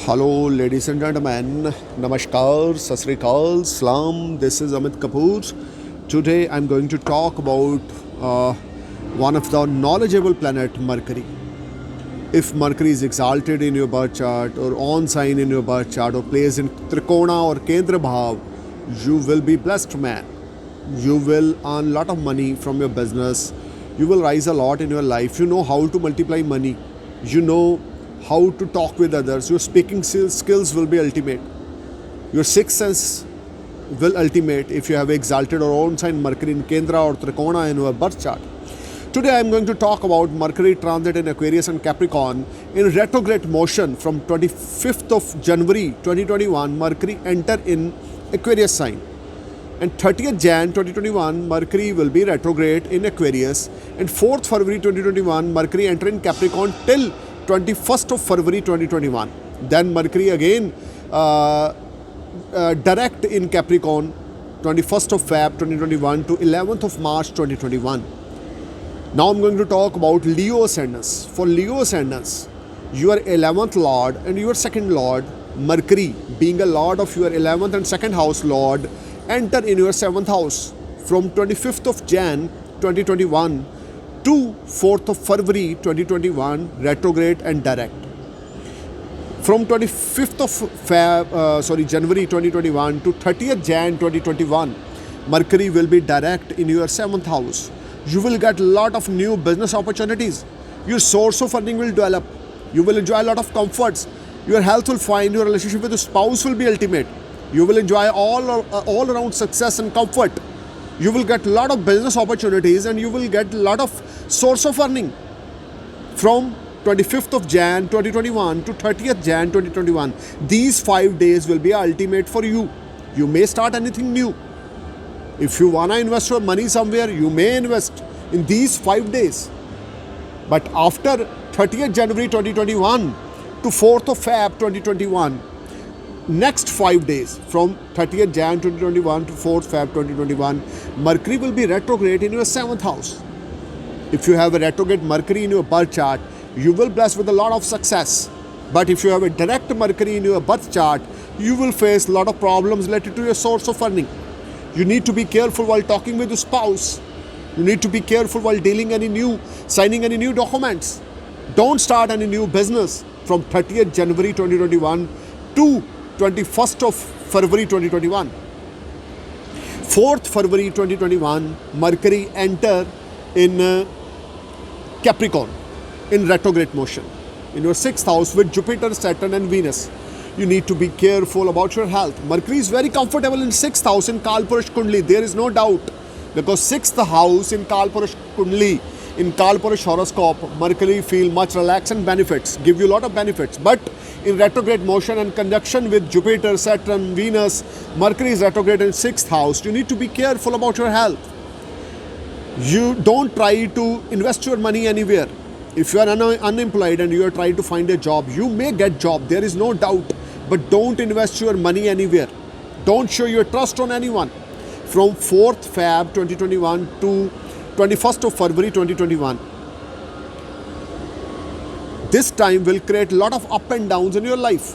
Hello, ladies and gentlemen. Namaskar, Sat Sri Akal, Salam. This is Amit Kapoor. Today I'm going to talk about one of the knowledgeable planet, Mercury. If Mercury is exalted in your birth chart or on sign in your birth chart or placed in Trikona or Kendra Bhav, you will be blessed man. You will earn a lot of money from your business. You will rise a lot in your life. You know how to multiply money. You know how to talk with others. Your speaking skills will be ultimate. Your sixth sense will ultimate if you have exalted or own sign Mercury in Kendra or Trikona in your birth chart. Today I am going to talk about Mercury transit in Aquarius and Capricorn in retrograde motion from 25th of January 2021. Mercury enter in Aquarius sign. And 30th Jan 2021, Mercury will be retrograde in Aquarius. And 4th February 2021, Mercury enter in Capricorn till 21st of February 2021. Then Mercury again direct in Capricorn 21st of Feb 2021 to 11th of March 2021. Now I'm going to talk about Leo ascendants. For Leo ascendants, your 11th lord and your second lord, Mercury being a lord of your 11th and second house lord, enter in your 7th house from 25th of Jan 2021 to 4th of February 2021, retrograde and direct. From 25th of January 2021 to 30th Jan 2021, Mercury will be direct in your 7th house. You will get a lot of new business opportunities. Your source of earning will develop. You will enjoy a lot of comforts. Your health will fine. Your relationship with your spouse will be ultimate. You will enjoy all around success and comfort. You will get a lot of business opportunities and you will get a lot of source of earning. From 25th of Jan 2021 to 30th Jan 2021, these 5 days will be ultimate for you. You may start anything new. If you wanna invest your money somewhere, you may invest in these 5 days. But after 30th January 2021 to 4th of Feb 2021, next 5 days from 30th Jan 2021 to 4th Feb 2021, Mercury will be retrograde in your 7th house. If you have a retrograde Mercury in your birth chart, you will bless with a lot of success. But if you have a direct Mercury in your birth chart, you will face a lot of problems related to your source of earning. You need to be careful while talking with your spouse. You need to be careful while signing any new documents. Don't start any new business from 30th January 2021 to 21st of February 2021. 4th February 2021, Mercury enter in Capricorn in retrograde motion in your 6th house with Jupiter, Saturn and Venus. You need to be careful about your health. Mercury is very comfortable in 6th house in Kalpurush Kundli. There is no doubt. Because 6th house in Kalpurush Kundli, in Kalpurush horoscope, Mercury feel much relaxed and benefits, give you a lot of benefits. But in retrograde motion and conjunction with Jupiter, Saturn, Venus, Mercury is retrograde in 6th house. You need to be careful about your health. You don't try to invest your money anywhere. If you are unemployed and you are trying to find a job, you may get job. There is no doubt. But don't invest your money anywhere. Don't show your trust on anyone. From 4th Feb 2021 to 21st of February 2021. This time will create a lot of up and downs in your life.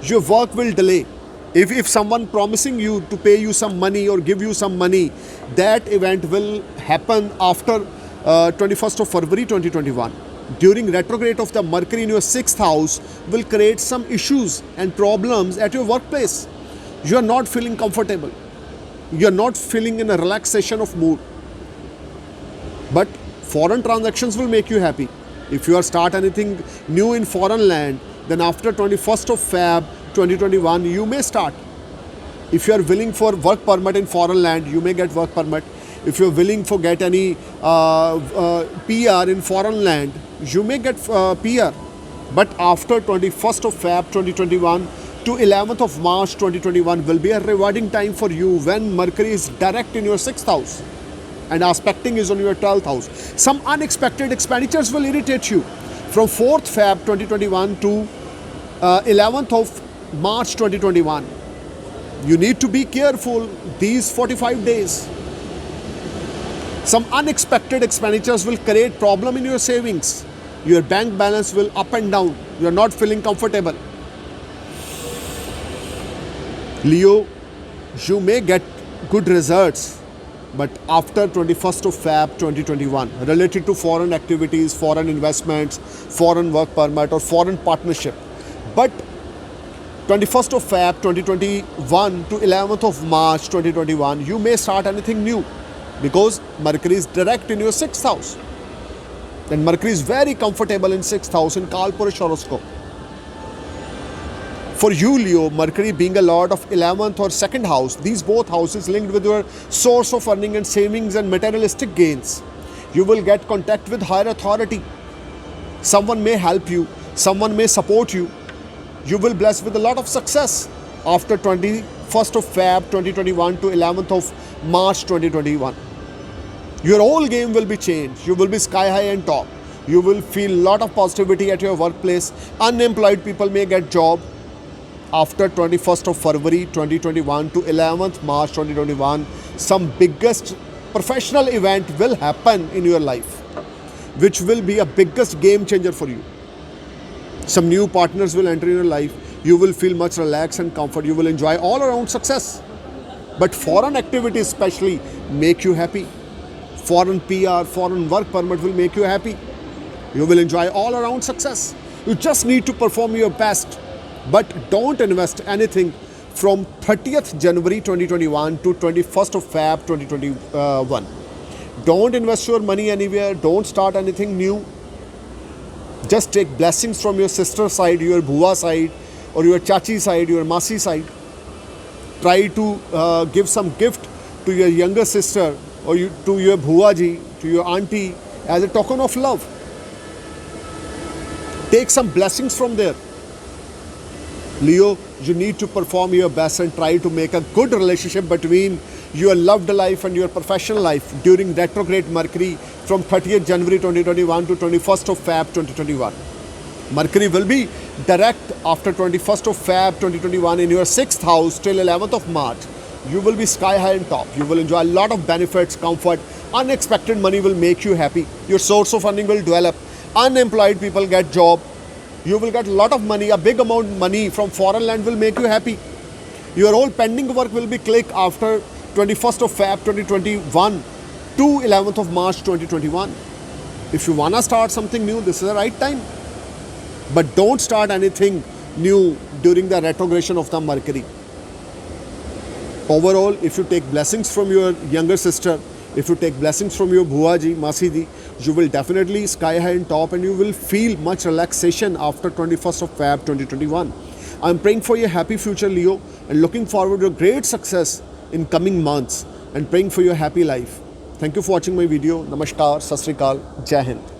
Your work will delay. If someone promising you to pay you some money or give you some money, that event will happen after 21st of February 2021. During retrograde of the Mercury in your 6th house will create some issues and problems at your workplace. You are not feeling comfortable. You are not feeling in a relaxation of mood. But foreign transactions will make you happy. If you are start anything new in foreign land, then after 21st of Feb 2021, you may start. If you are willing for work permit in foreign land, you may get work permit. If you are willing for get any PR in foreign land, you may get PR. But after 21st of Feb 2021 to 11th of March 2021 will be a rewarding time for you when Mercury is direct in your 6th house and aspecting is on your 12th house. Some unexpected expenditures will irritate you. From 4th Feb 2021 to 11th of March 2021. You need to be careful these 45 days. Some unexpected expenditures will create problem in your savings. Your bank balance will up and down. You are not feeling comfortable. Leo, you may get good results, but after 21st of Feb 2021, related to foreign activities, foreign investments, foreign work permit or foreign partnership. But 21st of Feb 2021 to 11th of March 2021, you may start anything new because Mercury is direct in your 6th house. And Mercury is very comfortable in 6th house in Kalpurish horoscope. For you, Leo, Mercury being a lord of 11th or 2nd house, these both houses linked with your source of earning and savings and materialistic gains. You will get contact with higher authority. Someone may help you, someone may support you. You will bless with a lot of success after 21st of Feb 2021 to 11th of March 2021. Your whole game will be changed. You will be sky high and top. You will feel a lot of positivity at your workplace. Unemployed people may get job. After 21st of February 2021 to 11th March 2021, some biggest professional event will happen in your life, which will be a biggest game changer for you. Some new partners will enter in your life. You will feel much relaxed and comfort. You will enjoy all around success. But foreign activities especially make you happy. Foreign PR, foreign work permit will make you happy. You will enjoy all around success. You just need to perform your best. But don't invest anything from 30th January 2021 to 21st of Feb 2021. Don't invest your money anywhere. Don't start anything new. Just take blessings from your sister side, your bhua side, or your chachi side, your masi side. Try to give some gift to your younger sister or to your bhua ji, to your auntie as a token of love. Take some blessings from there. Leo, you need to perform your best and try to make a good relationship between your loved life and your professional life during retrograde Mercury from 30th January 2021 to 21st of Feb 2021. Mercury will be direct after 21st of Feb 2021 in your 6th house till 11th of March. You will be sky high and top. You will enjoy a lot of benefits, comfort. Unexpected money will make you happy. Your source of earning will develop. Unemployed people get job. You will get a lot of money, a big amount of money from foreign land will make you happy. Your whole pending work will be clicked after 21st of Feb 2021 to 11th of March 2021. If you want to start something new, this is the right time. But don't start anything new during the retrogression of the Mercury. Overall, if you take blessings from your younger sister, if you take blessings from your bhua ji, masi ji, you will definitely sky high and top and you will feel much relaxation after 21st of Feb 2021. I am praying for your happy future, Leo, and looking forward to great success in coming months and praying for your happy life. Thank you for watching my video. Namaskar, Sat Sri Akal, Jai Hind.